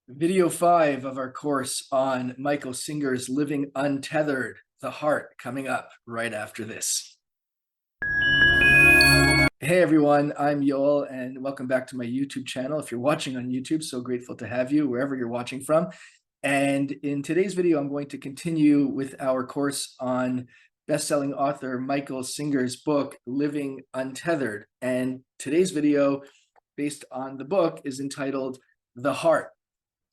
Video 5 of our course on Michael Singer's Living Untethered, the Heart, coming up right after this. Hey everyone, I'm Yoel and welcome back to my YouTube channel. If you're watching on YouTube, so grateful to have you wherever you're watching from. And in today's video, I'm going to continue with our course on best-selling author Michael Singer's book, Living Untethered. And today's video, based on the book, is entitled The Heart.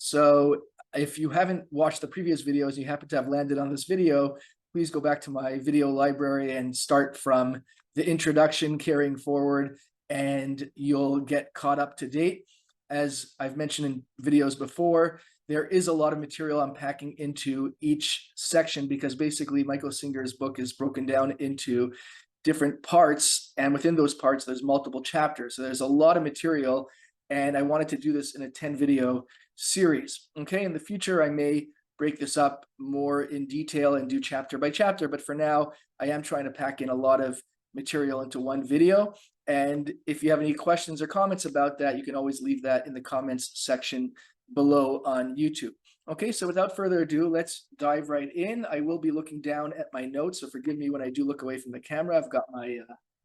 So if you haven't watched the previous videos and you happen to have landed on this video, please go back to my video library and start from the introduction carrying forward, and you'll get caught up to date. As I've mentioned in videos before, there is a lot of material I'm packing into each section because basically Michael Singer's book is broken down into different parts, and within those parts there's multiple chapters. So there's a lot of material, and I wanted to do this in a 10 video series. Okay, in the future I may break this up more in detail and do chapter by chapter, but for now I am trying to pack in a lot of material into one video. And if you have any questions or comments about that, you can always leave that in the comments section below on YouTube. Okay, so without further ado, let's dive right in. I will be looking down at my notes, so forgive me when I do look away from the camera. I've got my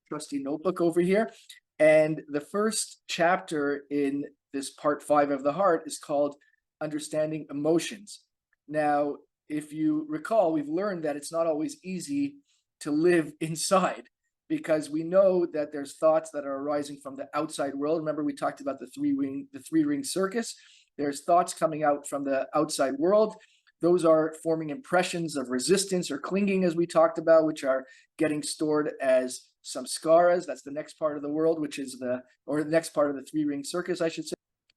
trusty notebook over here. And the first chapter in this part 5 of the heart is called Understanding Emotions. Now, if you recall, we've learned that it's not always easy to live inside, because we know that there's thoughts that are arising from the outside world. Remember, we talked about the three-ring circus. There's thoughts coming out from the outside world. Those are forming impressions of resistance or clinging, as we talked about, which are getting stored as samskaras. That's the next part of the world, which is the next part of the three-ring circus, I should say,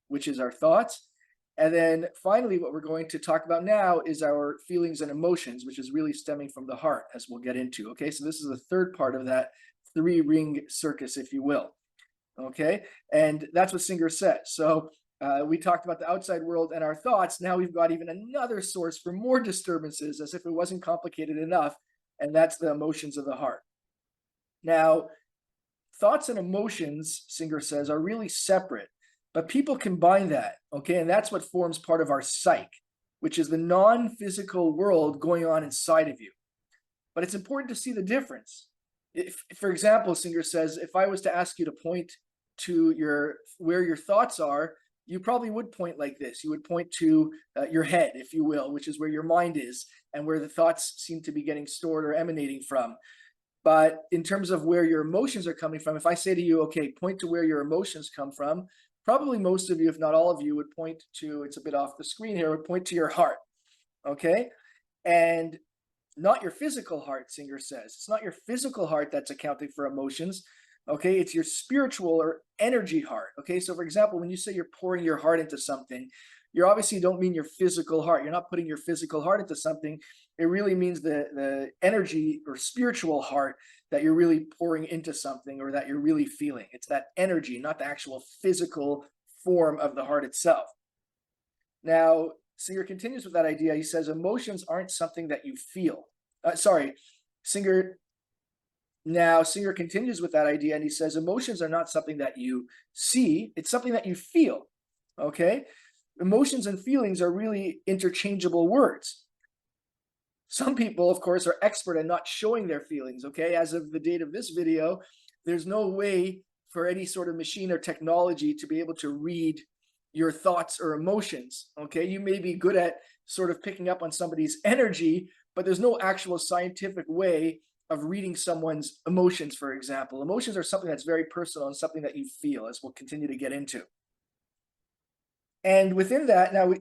which is our thoughts. And then finally, what we're going to talk about now is our feelings and emotions, which is really stemming from the heart, as we'll get into. Okay, so this is the third part of that three-ring circus, if you will. Okay, and that's what Singer says. So we talked about the outside world and our thoughts. Now we've got even another source for more disturbances, as if it wasn't complicated enough, and that's the emotions of the heart. Now, thoughts and emotions, Singer says, are really separate, but people combine that, okay? And that's what forms part of our psyche, which is the non-physical world going on inside of you. But it's important to see the difference. If, for example, Singer says, if I was to ask you to point to where your thoughts are, you probably would point like this. You would point to your head, if you will, which is where your mind is and where the thoughts seem to be getting stored or emanating from. But in terms of where your emotions are coming from, if I say to you, okay, point to where your emotions come from, probably most of you, if not all of you, would point to, it's a bit off the screen here, would point to your heart, okay? And not your physical heart, Singer says. It's not your physical heart that's accounting for emotions, okay? It's your spiritual or energy heart, okay? So for example, when you say you're pouring your heart into something, you obviously don't mean your physical heart. You're not putting your physical heart into something. It really means the energy or spiritual heart that you're really pouring into something, or that you're really feeling. It's that energy, not the actual physical form of the heart itself. Now, Singer continues with that idea. He says, emotions aren't something that you feel. Singer continues with that idea, and he says, emotions are not something that you see. It's something that you feel, okay? Emotions and feelings are really interchangeable words. Some people, of course, are expert at not showing their feelings, okay? As of the date of this video, there's no way for any sort of machine or technology to be able to read your thoughts or emotions, okay? You may be good at sort of picking up on somebody's energy, but there's no actual scientific way of reading someone's emotions, for example. Emotions are something that's very personal and something that you feel, as we'll continue to get into. And within that, now,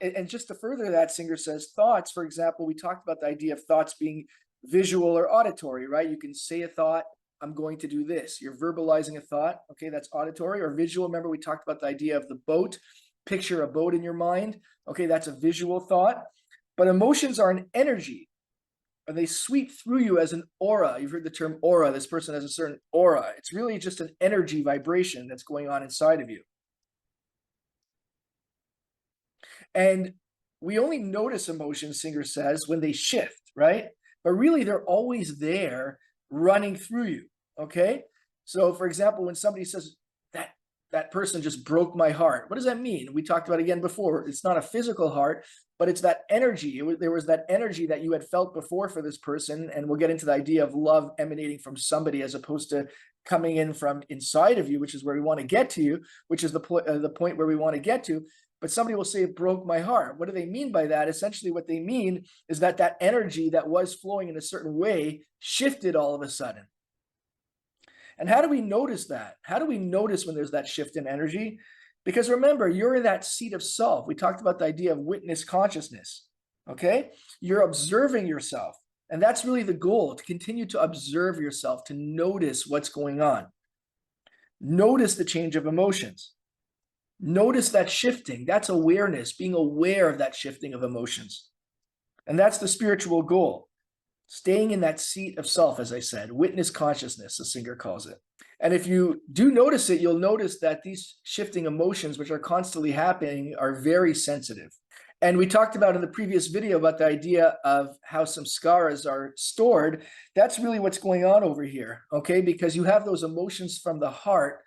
and just to further that, Singer says, thoughts, for example, we talked about the idea of thoughts being visual or auditory, right? You can say a thought, I'm going to do this. You're verbalizing a thought, okay, that's auditory. Or visual, remember we talked about the idea of the boat. Picture a boat in your mind, okay, that's a visual thought. But emotions are an energy, and they sweep through you as an aura. You've heard the term aura. This person has a certain aura. It's really just an energy vibration that's going on inside of you. And we only notice emotions, Singer says, when they shift, right? But really, they're always there running through you, okay? So, for example, when somebody says, that person just broke my heart. What does that mean? We talked about it again before. It's not a physical heart, but it's that energy. There was that energy that you had felt before for this person. And we'll get into the idea of love emanating from somebody as opposed to coming in from inside of you, which is where we want to get to, which is the point where we want to get to. But somebody will say, it broke my heart. What do they mean by that? Essentially, what they mean is that that energy that was flowing in a certain way shifted all of a sudden. And how do we notice that? How do we notice when there's that shift in energy? Because remember, you're in that seat of self. We talked about the idea of witness consciousness, okay? You're observing yourself. And that's really the goal, to continue to observe yourself, to notice what's going on. Notice the change of emotions. Notice that shifting. That's awareness, being aware of that shifting of emotions. And that's the spiritual goal. Staying in that seat of self, as I said, witness consciousness, the Singer calls it. And if you do notice it, you'll notice that these shifting emotions, which are constantly happening, are very sensitive. And we talked about in the previous video about the idea of how samskaras are stored. That's really what's going on over here, okay? Because you have those emotions from the heart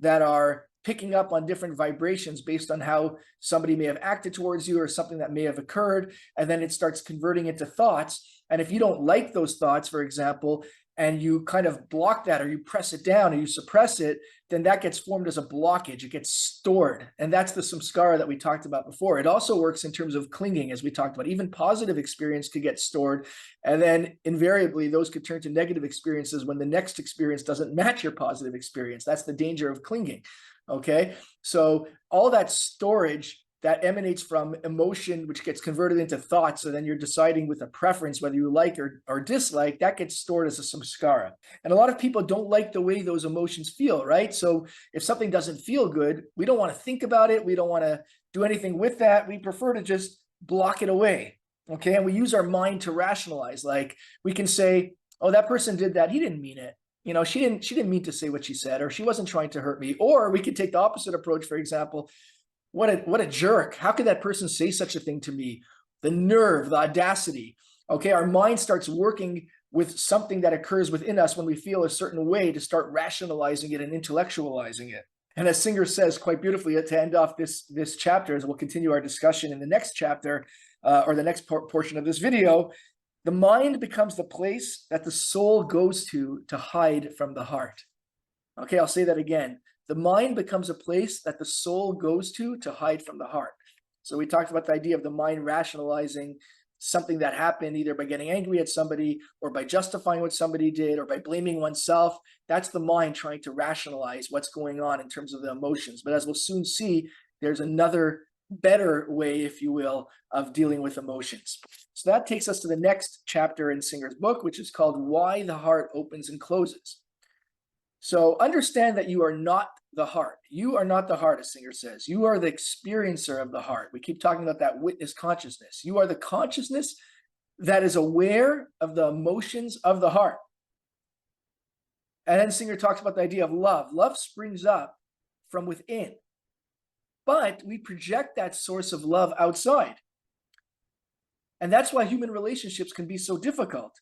that are picking up on different vibrations based on how somebody may have acted towards you or something that may have occurred, and then it starts converting into thoughts. And if you don't like those thoughts, for example, and you kind of block that, or you press it down, or you suppress it, then that gets formed as a blockage. It gets stored. And that's the samskara that we talked about before. It also works in terms of clinging, as we talked about. Even positive experience could get stored. And then invariably, those could turn to negative experiences when the next experience doesn't match your positive experience. That's the danger of clinging. Okay, so all that storage that emanates from emotion, which gets converted into thoughts, so then you're deciding with a preference whether you like or dislike, that gets stored as a samskara. And a lot of people don't like the way those emotions feel, right? So if something doesn't feel good, we don't want to think about it. We don't want to do anything with that. We prefer to just block it away. Okay, and we use our mind to rationalize. Like we can say, oh, that person did that. He didn't mean it. You know, she didn't mean to say what she said, or she wasn't trying to hurt me. Or we could take the opposite approach. For example, what a jerk. How could that person say such a thing to me? The nerve, the audacity. Okay, our mind starts working with something that occurs within us when we feel a certain way to start rationalizing it and intellectualizing it. And as Singer says quite beautifully to end off this chapter, as we'll continue our discussion in the next chapter or the next portion of this video, the mind becomes the place that the soul goes to hide from the heart. Okay, I'll say that again. The mind becomes a place that the soul goes to hide from the heart. So we talked about the idea of the mind rationalizing something that happened, either by getting angry at somebody or by justifying what somebody did or by blaming oneself. That's the mind trying to rationalize what's going on in terms of the emotions. But as we'll soon see, there's another better way, if you will, of dealing with emotions. So that takes us to the next chapter in Singer's book, which is called Why the Heart Opens and Closes. So understand that you are not the heart. You are not the heart, as Singer says. You are the experiencer of the heart. We keep talking about that witness consciousness. You are the consciousness that is aware of the emotions of the heart. And then Singer talks about the idea of love. Love springs up from within. But we project that source of love outside. And that's why human relationships can be so difficult,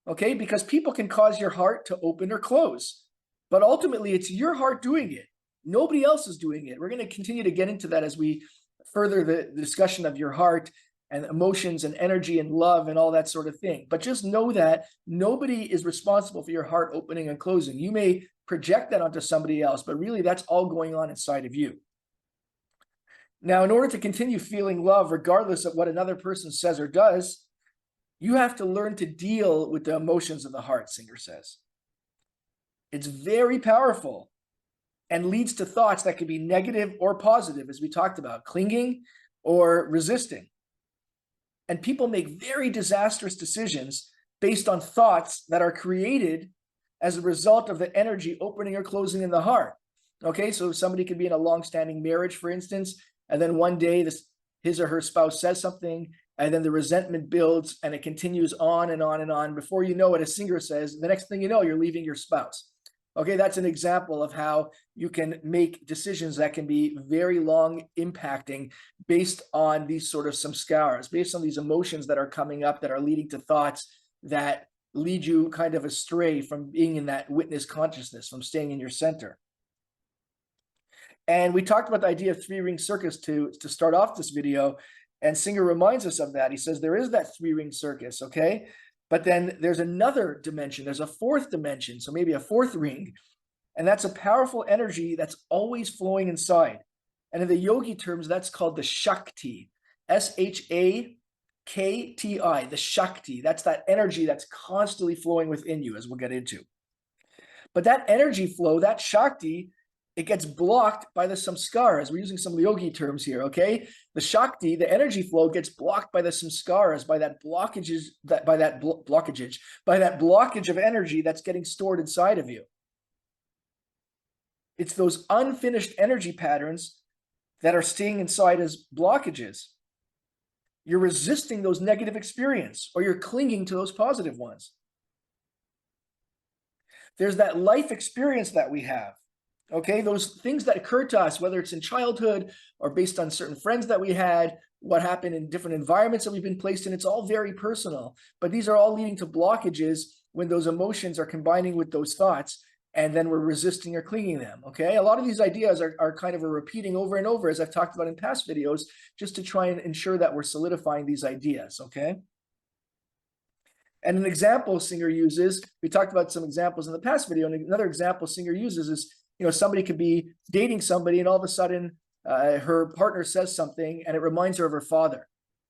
okay? Because people can cause your heart to open or close. But ultimately, it's your heart doing it. Nobody else is doing it. We're going to continue to get into that as we further the discussion of your heart and emotions and energy and love and all that sort of thing. But just know that nobody is responsible for your heart opening and closing. You may project that onto somebody else, but really that's all going on inside of you. Now, in order to continue feeling love, regardless of what another person says or does, you have to learn to deal with the emotions of the heart, Singer says. It's very powerful and leads to thoughts that can be negative or positive, as we talked about, clinging or resisting. And people make very disastrous decisions based on thoughts that are created as a result of the energy opening or closing in the heart. Okay, so somebody could be in a long-standing marriage, for instance, and then one day his or her spouse says something, and then the resentment builds and it continues on and on and on. Before you know it, as Singer says, the next thing you know, you're leaving your spouse. Okay, that's an example of how you can make decisions that can be very long impacting based on these sort of samskaras, based on these emotions that are coming up that are leading to thoughts that lead you kind of astray from being in that witness consciousness, from staying in your center. And we talked about the idea of three-ring circus to start off this video. And Singer reminds us of that. He says there is that three-ring circus, okay? But then there's another dimension. There's a fourth dimension, so maybe a fourth ring. And that's a powerful energy that's always flowing inside. And in the yogi terms, that's called the Shakti, Shakti, the Shakti. That's that energy that's constantly flowing within you, as we'll get into. But that energy flow, that Shakti, it gets blocked by the samskaras. We're using some yogi terms here, okay? The Shakti, the energy flow, gets blocked by the samskaras, by that blockage of energy that's getting stored inside of you. It's those unfinished energy patterns that are staying inside as blockages. You're resisting those negative experiences, or you're clinging to those positive ones. There's that life experience that we have. Okay, those things that occur to us, whether it's in childhood or based on certain friends that we had, what happened in different environments that we've been placed in, it's all very personal. But these are all leading to blockages when those emotions are combining with those thoughts, and then we're resisting or clinging them, okay? A lot of these ideas are kind of a repeating over and over, as I've talked about in past videos, just to try and ensure that we're solidifying these ideas, okay? And an example Singer uses, we talked about some examples in the past video, and another example Singer uses is, somebody could be dating somebody and all of a sudden her partner says something and it reminds her of her father.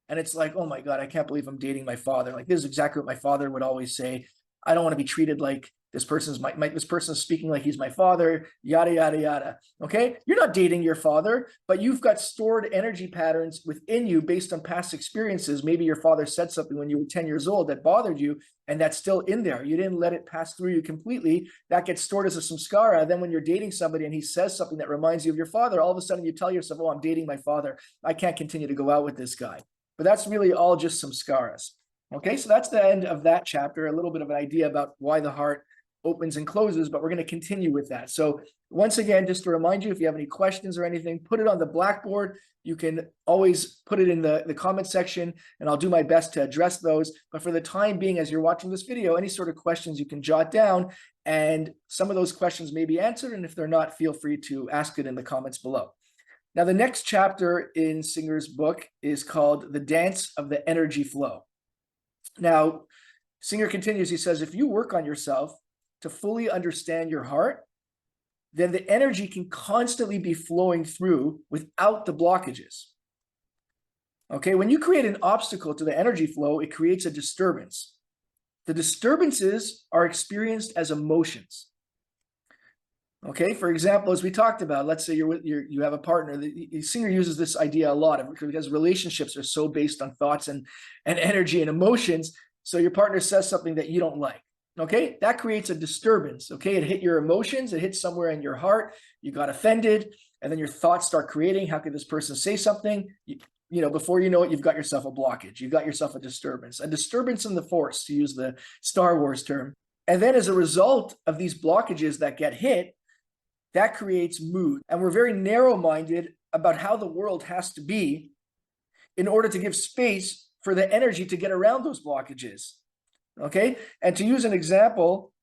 And it's like, oh my God, I can't believe I'm dating my father. Like, this is exactly what my father would always say. I don't want to be treated like this person's this person's speaking like he's my father, yada, yada, yada. Okay. You're not dating your father, but you've got stored energy patterns within you based on past experiences. Maybe your father said something when you were 10 years old that bothered you, and that's still in there. You didn't let it pass through you completely. That gets stored as a samskara. Then when you're dating somebody and he says something that reminds you of your father, all of a sudden you tell yourself, oh, I'm dating my father. I can't continue to go out with this guy. But that's really all just samskaras. Okay, so that's the end of that chapter, a little bit of an idea about why the heart opens and closes, but we're going to continue with that. So once again, just to remind you, if you have any questions or anything, put it on the blackboard. You can always put it in the comment section, and I'll do my best to address those. But for the time being, as you're watching this video, any sort of questions you can jot down, and some of those questions may be answered. And if they're not, feel free to ask it in the comments below. Now, the next chapter in Singer's book is called The Dance of the Energy Flow. Now, Singer continues, he says, if you work on yourself to fully understand your heart, then the energy can constantly be flowing through without the blockages. Okay, when you create an obstacle to the energy flow, it creates a disturbance. The disturbances are experienced as emotions. Okay, for example, as we talked about, let's say you have a partner. The Singer uses this idea a lot because relationships are so based on thoughts and energy and emotions. So your partner says something that you don't like. Okay, that creates a disturbance. Okay, it hit your emotions, it hits somewhere in your heart, you got offended, and then your thoughts start creating, how could this person say something? Before you know it, you've got yourself a blockage, you've got yourself a disturbance in the force, to use the Star Wars term. And then as a result of these blockages that get hit, that creates mood. And we're very narrow-minded about how the world has to be in order to give space for the energy to get around those blockages. Okay, and to use an example,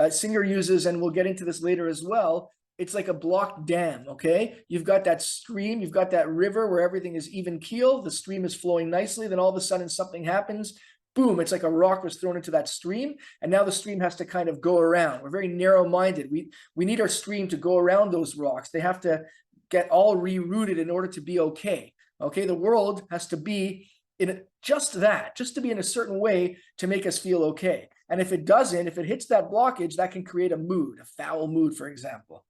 Singer uses, and we'll get into this later as well, it's like a blocked dam, okay? You've got that stream, you've got that river where everything is even keel, the stream is flowing nicely, then all of a sudden something happens, boom, it's like a rock was thrown into that stream, and now the stream has to kind of go around. We're very narrow-minded. We need our stream to go around those rocks. They have to get all rerouted in order to be okay. Okay, the world has to be in just to be in a certain way to make us feel okay. And if it doesn't, if it hits that blockage, that can create a mood, a foul mood, for example.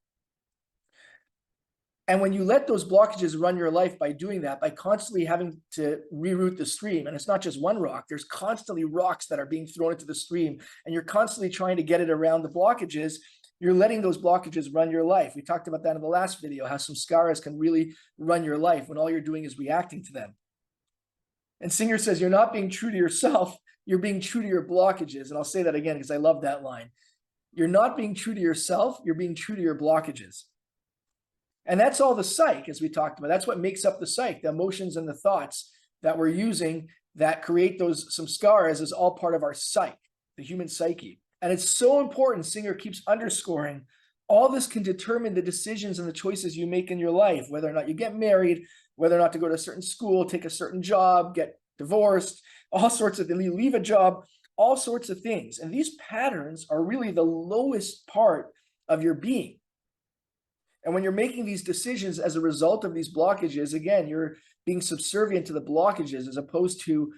And when you let those blockages run your life by doing that, by constantly having to reroute the stream, and it's not just one rock, there's constantly rocks that are being thrown into the stream, and you're constantly trying to get it around the blockages, you're letting those blockages run your life. We talked about that in the last video, how some samskaras can really run your life when all you're doing is reacting to them. And Singer says, you're not being true to yourself, you're being true to your blockages. And I'll say that again because I love that line. You're not being true to yourself, you're being true to your blockages. And that's all the psyche, as we talked about. That's what makes up the psyche, the emotions and the thoughts that we're using that create those samskaras is all part of our psyche, the human psyche. And it's so important, Singer keeps underscoring, all this can determine the decisions and the choices you make in your life, whether or not you get married, whether or not to go to a certain school, take a certain job, get divorced, all sorts of things, leave a job, all sorts of things. And these patterns are really the lowest part of your being. And when you're making these decisions as a result of these blockages, again, you're being subservient to the blockages as opposed to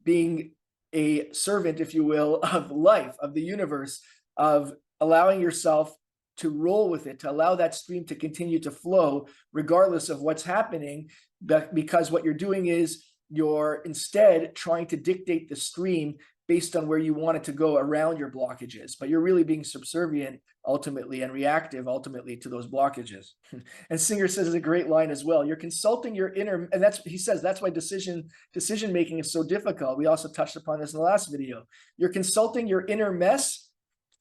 being a servant, if you will, of life, of the universe, of allowing yourself to roll with it, to allow that stream to continue to flow regardless of what's happening, because what you're doing is you're instead trying to dictate the stream based on where you want it to go around your blockages, but you're really being subservient ultimately and reactive ultimately to those blockages. And Singer says it's a great line as well. You're consulting your inner, and he says that's why decision making is so difficult. We also touched upon this in the last video. You're consulting your inner mess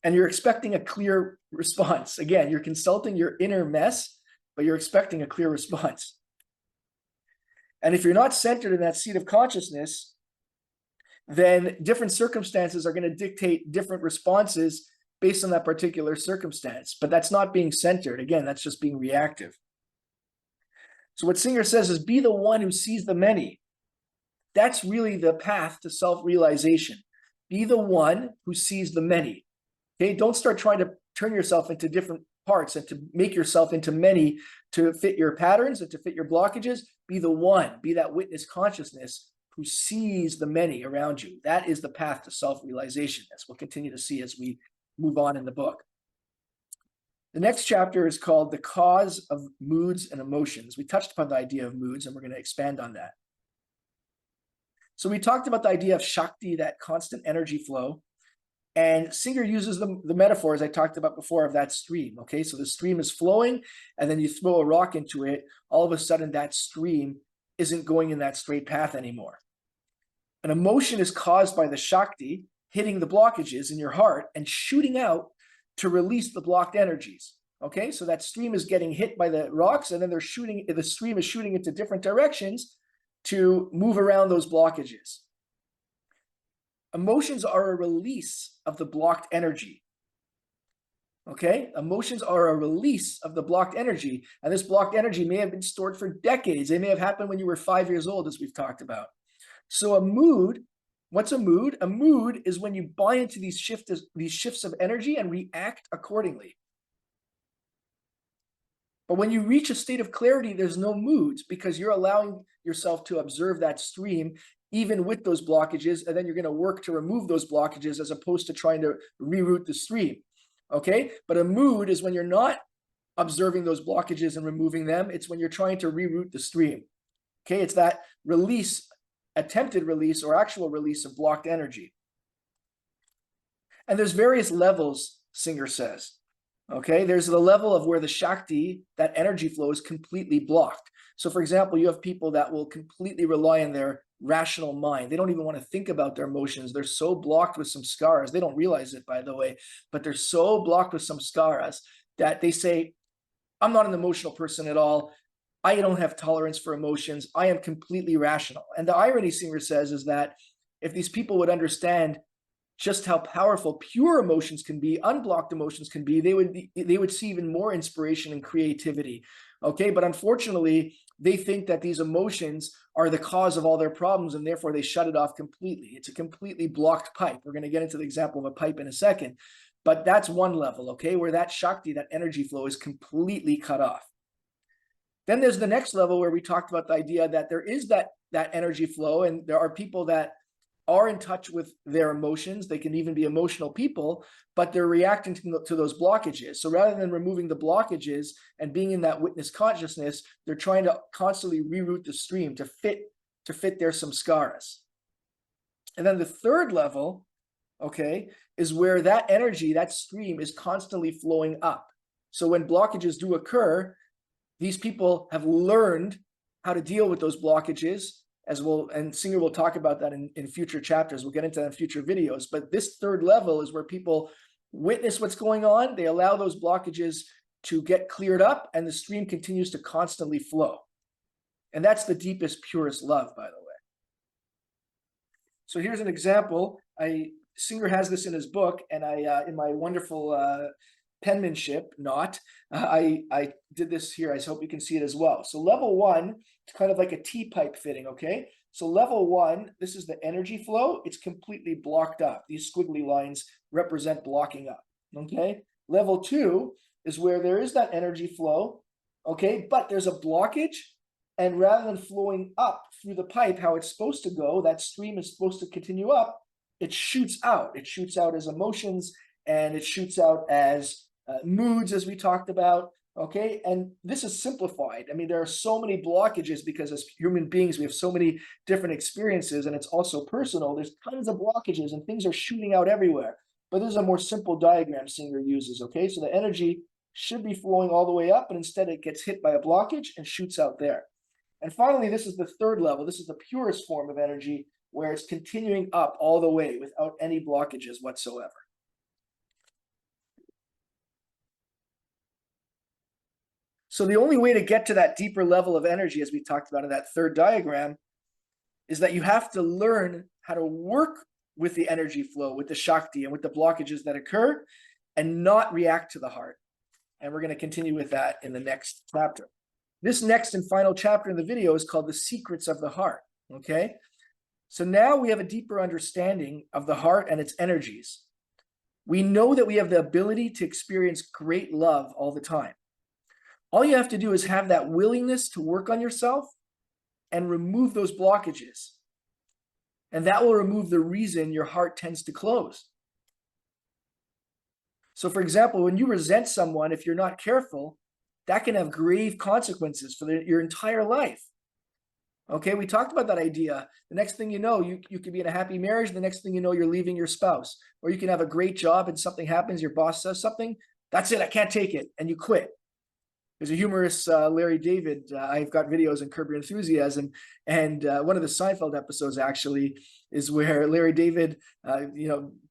and you're expecting a clear response. Again, you're consulting your inner mess, but you're expecting a clear response. And if you're not centered in that seat of consciousness, then different circumstances are going to dictate different responses based on that particular circumstance. But that's not being centered. Again, that's just being reactive. So what Singer says is, be the one who sees the many. That's really the path to self-realization. Be the one who sees the many. Okay, don't start trying to turn yourself into different parts and to make yourself into many to fit your patterns and to fit your blockages. Be the one, be that witness consciousness who sees the many around you. That is the path to self-realization, as we'll continue to see as we move on in the book. The next chapter is called The Cause of Moods and Emotions. We touched upon the idea of moods, and we're going to expand on that. So we talked about the idea of Shakti, that constant energy flow. And Singer uses the metaphors I talked about before of that stream. Okay, so the stream is flowing, and then you throw a rock into it. All of a sudden, that stream isn't going in that straight path anymore. An emotion is caused by the Shakti hitting the blockages in your heart and shooting out to release the blocked energies. Okay, so that stream is getting hit by the rocks, and then the stream is shooting into different directions to move around those blockages. Emotions are a release of the blocked energy. Okay, emotions are a release of the blocked energy, and this blocked energy may have been stored for decades. They may have happened when you were 5 years old, as we've talked about. So a mood, what's a mood? A mood is when you buy into these shifts of energy and react accordingly. But when you reach a state of clarity, there's no moods, because you're allowing yourself to observe that stream even with those blockages, and then you're going to work to remove those blockages as opposed to trying to reroute the stream. Okay, but a mood is when you're not observing those blockages and removing them. It's when you're trying to reroute the stream. Okay, it's that release, attempted release or actual release of blocked energy. And there's various levels, Singer says. Okay, there's the level of where the Shakti, that energy flow, is completely blocked. So for example, you have people that will completely rely on their rational mind. They don't even want to think about their emotions. They're so blocked with samskaras. They don't realize it, by the way, but they're so blocked with samskaras that they say, I'm not an emotional person at all. I don't have tolerance for emotions. I am completely rational. And the irony, Singer says, is that if these people would understand just how powerful pure emotions can be, unblocked emotions can be, they would see even more inspiration and creativity. Okay, but unfortunately, they think that these emotions are the cause of all their problems, and therefore they shut it off completely. It's a completely blocked pipe. We're going to get into the example of a pipe in a second, but that's one level, okay, where that Shakti, that energy flow, is completely cut off. Then there's the next level where we talked about the idea that there is that energy flow, and there are people that are in touch with their emotions. They can even be emotional people, but they're reacting to those blockages. So rather than removing the blockages and being in that witness consciousness, they're trying to constantly reroute the stream to fit their samskaras. And then the third level, okay, is where that energy, that stream, is constantly flowing up. So when blockages do occur, these people have learned how to deal with those blockages, and Singer will talk about that in future chapters. We'll get into that in future videos. But this third level is where people witness what's going on. They allow those blockages to get cleared up, and the stream continues to constantly flow. And that's the deepest, purest love, by the way. So here's an example. Singer has this in his book, and in my wonderful penmanship, not. I did this here. I hope you can see it as well. So level one, it's kind of like a T-pipe fitting, okay? So level one, this is the energy flow. It's completely blocked up. These squiggly lines represent blocking up, okay? Level two is where there is that energy flow, okay? But there's a blockage, and rather than flowing up through the pipe, how it's supposed to go, that stream is supposed to continue up, it shoots out. It shoots out as emotions, and it shoots out as moods, as we talked about, okay? And this is simplified. I mean, there are so many blockages because as human beings, we have so many different experiences, and it's also personal. There's tons of blockages, and things are shooting out everywhere. But this is a more simple diagram Singer uses, okay? So the energy should be flowing all the way up, but instead it gets hit by a blockage and shoots out there. And finally, this is the third level. This is the purest form of energy, where it's continuing up all the way without any blockages whatsoever. So the only way to get to that deeper level of energy, as we talked about in that third diagram, is that you have to learn how to work with the energy flow, with the Shakti, and with the blockages that occur, and not react to the heart. And we're going to continue with that in the next chapter. This next and final chapter in the video is called The Secrets of the Heart, okay? So now we have a deeper understanding of the heart and its energies. We know that we have the ability to experience great love all the time. All you have to do is have that willingness to work on yourself and remove those blockages. And that will remove the reason your heart tends to close. So for example, when you resent someone, if you're not careful, that can have grave consequences for your entire life. Okay, we talked about that idea. The next thing you know, you could be in a happy marriage. The next thing you know, you're leaving your spouse. Or you can have a great job and something happens, your boss says something, that's it, I can't take it, and you quit. There's a humorous Larry David. I've got videos on Curb Your Enthusiasm, and one of the Seinfeld episodes actually is where Larry David,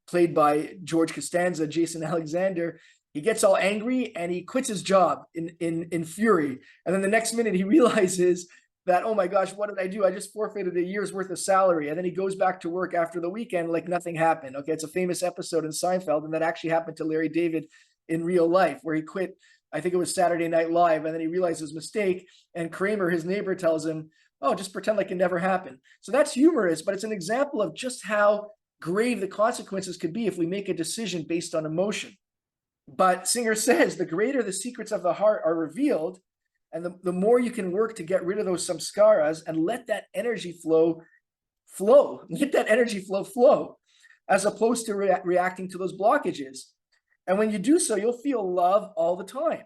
played by George Costanza, Jason Alexander, he gets all angry and he quits his job in fury. And then the next minute he realizes that, oh my gosh, what did I do? I just forfeited a year's worth of salary. And then he goes back to work after the weekend like nothing happened. Okay, it's a famous episode in Seinfeld, and that actually happened to Larry David in real life, where he quit, I think it was Saturday Night Live, and then he realized his mistake, and Kramer, his neighbor, tells him, oh, just pretend like it never happened. So that's humorous, but it's an example of just how grave the consequences could be if we make a decision based on emotion. But Singer says the greater the secrets of the heart are revealed, and the more you can work to get rid of those samskaras and let that energy flow, let that energy flow, as opposed to reacting to those blockages. And when you do so, you'll feel love all the time.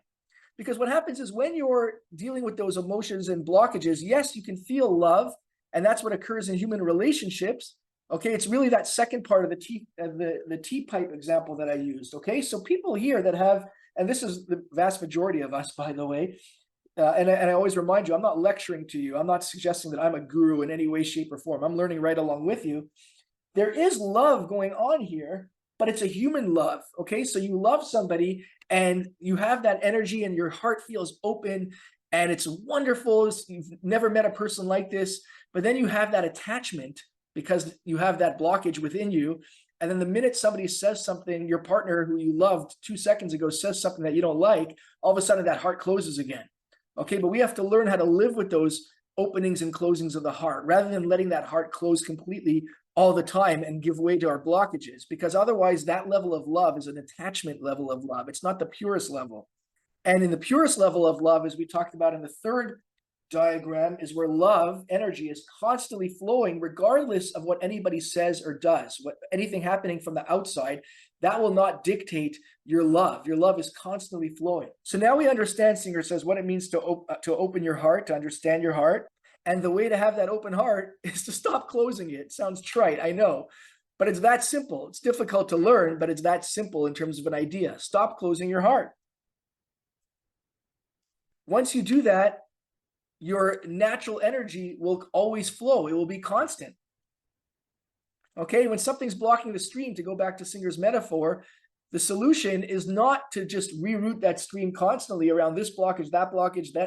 Because what happens is when you're dealing with those emotions and blockages, yes, you can feel love, and that's what occurs in human relationships. Okay, it's really that second part of the T-pipe example that I used. Okay, so people here that have, and this is the vast majority of us, by the way, and I always remind you, I'm not lecturing to you. I'm not suggesting that I'm a guru in any way, shape, or form. I'm learning right along with you. There is love going on here, but it's a human love, okay? So you love somebody and you have that energy and your heart feels open and it's wonderful. You've never met a person like this, but then you have that attachment because you have that blockage within you. And then the minute somebody says something, your partner who you loved 2 seconds ago says something that you don't like, all of a sudden that heart closes again. Okay, but we have to learn how to live with those openings and closings of the heart rather than letting that heart close completely all the time and give way to our blockages, because otherwise that level of love is an attachment level of love. It's not the purest level. And in the purest level of love, as we talked about in the third diagram, is where love energy is constantly flowing regardless of what anybody says or does, what anything happening from the outside. That will not dictate your love. Your love is constantly flowing. So now we understand, Singer says, what it means to open your heart, to understand your heart. And the way to have that open heart is to stop closing it. It sounds trite, I know, but it's that simple. It's difficult to learn, but it's that simple in terms of an idea. Stop closing your heart. Once you do that, your natural energy will always flow. It will be constant. Okay, when something's blocking the stream, to go back to Singer's metaphor, the solution is not to just reroute that stream constantly around this blockage,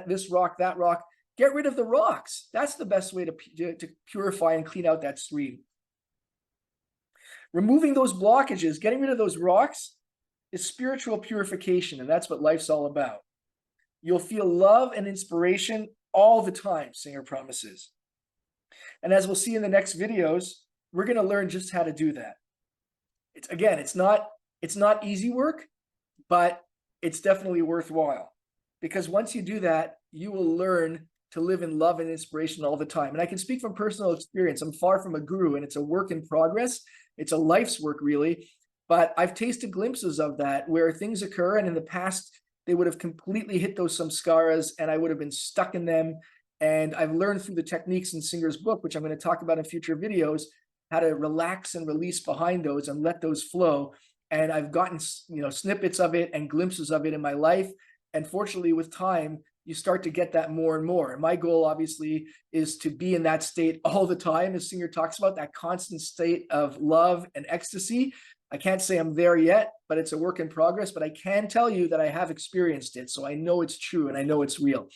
this rock, that rock. Get rid of the rocks. That's the best way to purify and clean out that stream. Removing those blockages, getting rid of those rocks is spiritual purification, and that's what life's all about. You'll feel love and inspiration all the time, Singer promises. And as we'll see in the next videos, we're going to learn just how to do that. It's not easy work, but it's definitely worthwhile, because once you do that, you will learn to live in love and inspiration all the time. And I can speak from personal experience. I'm far from a guru, and it's a work in progress. It's a life's work, really. But I've tasted glimpses of that where things occur, and in the past, they would have completely hit those samskaras, and I would have been stuck in them. And I've learned through the techniques in Singer's book, which I'm going to talk about in future videos, how to relax and release behind those and let those flow. And I've gotten, snippets of it and glimpses of it in my life. And fortunately, with time, you start to get that more and more. And my goal, obviously, is to be in that state all the time, as Singer talks about, that constant state of love and ecstasy. I can't say I'm there yet, but it's a work in progress. But I can tell you that I have experienced it. So I know it's true and I know it's real.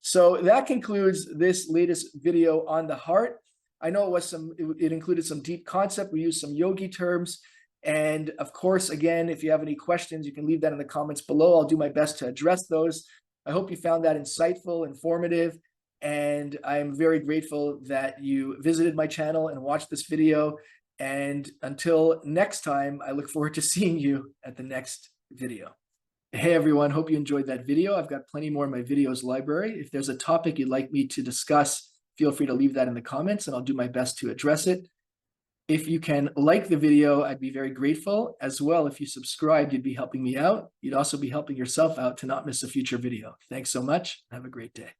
So that concludes this latest video on the heart. I know it included some deep concept. We used some yogi terms. And of course, again, if you have any questions, you can leave that in the comments below. I'll do my best to address those. I hope you found that insightful, informative, and I'm very grateful that you visited my channel and watched this video. And until next time, I look forward to seeing you at the next video. Hey everyone, hope you enjoyed that video. I've got plenty more in my videos library. If there's a topic you'd like me to discuss, feel free to leave that in the comments and I'll do my best to address it. If you can like the video, I'd be very grateful. As well, if you subscribed, you'd be helping me out. You'd also be helping yourself out to not miss a future video. Thanks so much. Have a great day.